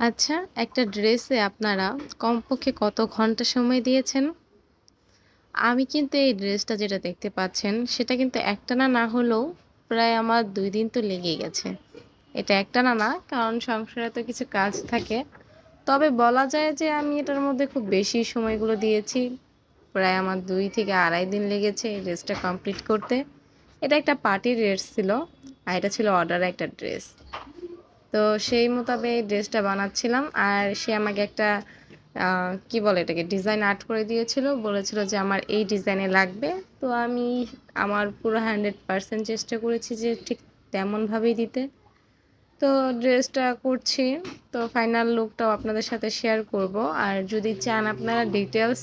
আচ্ছা, একটা ড্রেসে আপনারা কমপক্ষে কত ঘন্টা সময় দিয়েছেন? আমি কিন্তু এই ড্রেসটা যেটা দেখতে পাচ্ছেন, সেটা কিন্তু একটানা না হলেও প্রায় আমার ২ দিন তো লেগেই গেছে। এটা একটানা না, কারণ সংসারে তো কিছু কাজ থাকে। তবে বলা যায় যে আমি এটার মধ্যে খুব বেশি সময়গুলো দিয়েছি। প্রায় আমার ২ থেকে ২.৫ দিন লেগেছে এই ড্রেসটা কমপ্লিট করতে। এটা একটা পার্টির ড্রেস ছিল, আর এটা ছিল অর্ডারে একটা ড্রেস। তো সেই মোতাবেক ড্রেসটা বানাচ্ছিলাম, আর সে আমাকে একটা কি বলে এটাকে ডিজাইন আর্ট করে দিয়েছিল, বলেছিল যে আমার এই ডিজাইনে লাগবে। তো আমি আমার পুরো 100% চেষ্টা করেছি যে ঠিক তেমনভাবেই দিতে। তো ড্রেসটা করছি, তো ফাইনাল লুকটাও আপনাদের সাথে শেয়ার করব। আর যদি চান আপনারা ডিটেলস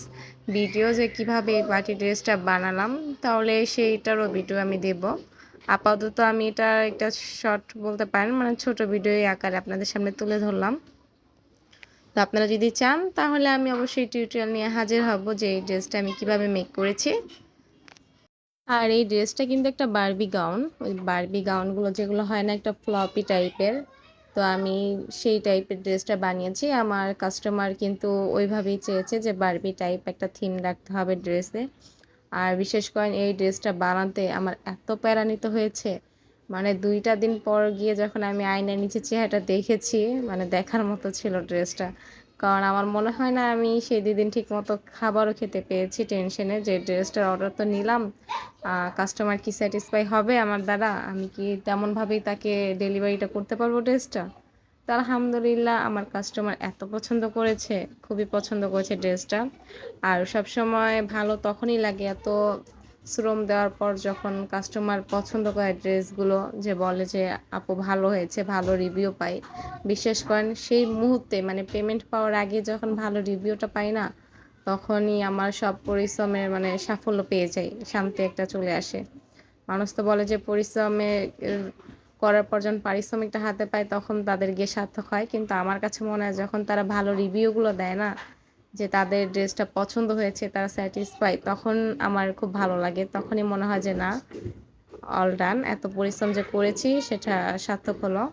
ভিডিও যে কিভাবে এই পার্টি ড্রেসটা বানালাম, তাহলে সেইটারও ভিডিও আমি দেব। আপাতত আমি এটা একটা শর্ট বলতে পারেন, মানে ছোট ভিডিও আকারে আপনাদের সামনে তুলে ধরলাম। তো আপনারা যদি চান তাহলে আমি অবশ্যই টিউটোরিয়াল নিয়ে হাজির হব যে এই ড্রেসটা আমি কিভাবে মেক করেছি। আর এই ড্রেসটা কিন্তু একটা বারবি গাউন। ওই বারবি গাউনগুলো যেগুলো হয় না, একটা ফ্লপি টাইপের। তো আমি সেই টাইপের ড্রেসটা বানিয়েছি। আমার কাস্টমার কিন্তু ওইভাবেই চেয়েছে যে বারবি টাইপ একটা থিম রাখতে হবে ড্রেসে। আর বিশেষ করে এই ড্রেসটা বানাতে আমার এত প্যারা নিতে হয়েছে, মানে ২টা দিন পর গিয়ে যখন আমি আয়নায় নিচে চেহারাটা দেখেছি, মানে দেখার মতো ছিল ড্রেসটা। কারণ আমার মনে হয় না আমি সেই ২ দিন ঠিক মতো খাবারও খেতে পেয়েছি টেনশনে, যে ড্রেসটার অর্ডার তো নিলাম, কাস্টমার কি স্যাটিসফাই হবে আমার দ্বারা, আমি কি তেমনভাবেই তাকে ডেলিভারিটা করতে পারবো ড্রেসটা। তো আলহামদুলিল্লাহ আমার কাস্টমার এত পছন্দ করেছে, খুবই পছন্দ করেছে ড্রেসটা। আর সবসময় ভালো তখনই লাগে এত শ্রম দেওয়ার পর, যখন কাস্টমার পছন্দ করে ড্রেসগুলো, যে বলে যে আপু ভালো হয়েছে, ভালো রিভিউ পাই। বিশ্বাস করেন সেই মুহূর্তে, মানে পেমেন্ট পাওয়ার আগে যখন ভালো রিভিউটা পাই না, তখনই আমার সব পরিশ্রমের মানে সাফল্য পেয়ে যাই, শান্তি একটা চলে আসে। মানুষ তো বলে যে পরিশ্রমে করার পর যখন পারিশ্রমিকটা হাতে পায় তখন তাদের গিয়ে সার্থক হয়, কিন্তু আমার কাছে মনে হয় যখন তারা ভালো রিভিউগুলো দেয় না, যে তাদের ড্রেসটা পছন্দ হয়েছে, তারা স্যাটিসফাই, তখন আমার খুব ভালো লাগে। তখনই মনে হয় যে না, অল ডান, এত পরিশ্রম যে করেছি সেটা সার্থক হলো।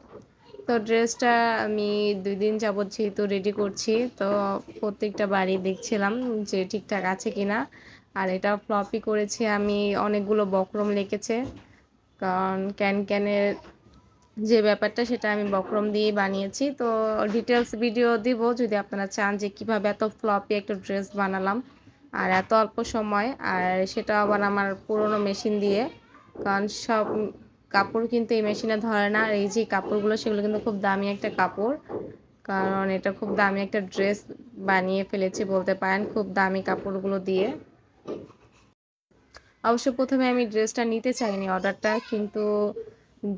তো ড্রেসটা আমি ২ দিন যাবৎ যেহেতু রেডি করছি, তো প্রত্যেকটা বাড়ি দেখছিলাম যে ঠিকঠাক আছে কিনা। আর এটা ফ্লপই করেছি আমি, অনেকগুলো বক্রম লেগেছে, কারণ ক্যানের যে ব্যাপারটা সেটা আমি বক্রম দিয়েই বানিয়েছি। তো ডিটেলস ভিডিও দিব যদি আপনারা চান যে কিভাবে এত ফ্লপি একটা ড্রেস বানালাম আর এত অল্প সময়, আর সেটা আবার আমার পুরনো মেশিন দিয়ে। কারণ সব কাপড় কিন্তু এই মেশিনে ধরে না, আর এই যে কাপড়গুলো সেগুলো কিন্তু খুব দামি একটা কাপড়, কারণ এটা খুব দামি একটা ড্রেস বানিয়ে ফেলেছি বলতে পারেন খুব দামি কাপড়গুলো দিয়ে। অবশ্য প্রথমে আমি ড্রেসটা নিতে চাইনি অর্ডারটা, কিন্তু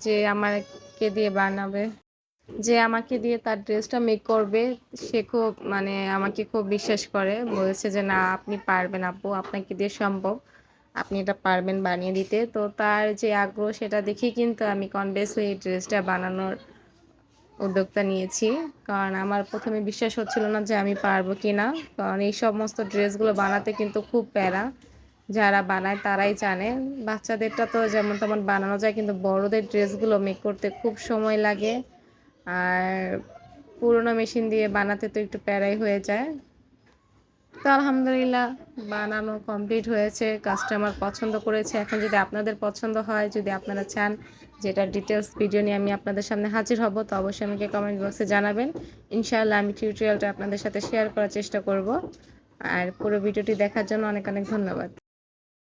যে আমাকে দিয়ে বানাবে, যে আমাকে দিয়ে তার ড্রেসটা মেক করবে, সে খুব মানে আমাকে খুব বিশ্বাস করে, বলেছে যে না আপনি পারবেন আপু, আপনাকে দিয়ে সম্ভব, আপনি এটা পারবেন বানিয়ে দিতে। তো তার যে আগ্রহ সেটা দেখেই কিন্তু আমি কনভিন্স হয়ে এই ড্রেসটা বানানোর উদ্যোগটা নিয়েছি। কারণ আমার প্রথমে বিশ্বাস হচ্ছিল না যে আমি পারবো কিনা, কারণ এই সমস্ত ড্রেসগুলো বানাতে কিন্তু খুব প্যারা। যারা বানায় তারাই জানে। বাচ্চাদেরটা তো যেমন তেমন বানানো যায়, কিন্তু বড়দের ড্রেসগুলো মেক করতে খুব সময় লাগে। আর পুরোনো মেশিন দিয়ে বানাতে তো একটু প্যারাই হয়ে যায়। তো আলহামদুলিল্লাহ বানানো কমপ্লিট হয়েছে, কাস্টমার পছন্দ করেছে। এখন যদি আপনাদের পছন্দ হয়, যদি আপনারা চান যেটা ডিটেলস ভিডিও নিয়ে আমি আপনাদের সামনে হাজির হব, তো অবশ্যই আমাকে কমেন্ট বক্সে জানাবেন। ইনশাআল্লাহ আমি টিউটোরিয়ালটা আপনাদের সাথে শেয়ার করার চেষ্টা করব। আর পুরো ভিডিওটি দেখার জন্য অনেক অনেক ধন্যবাদ।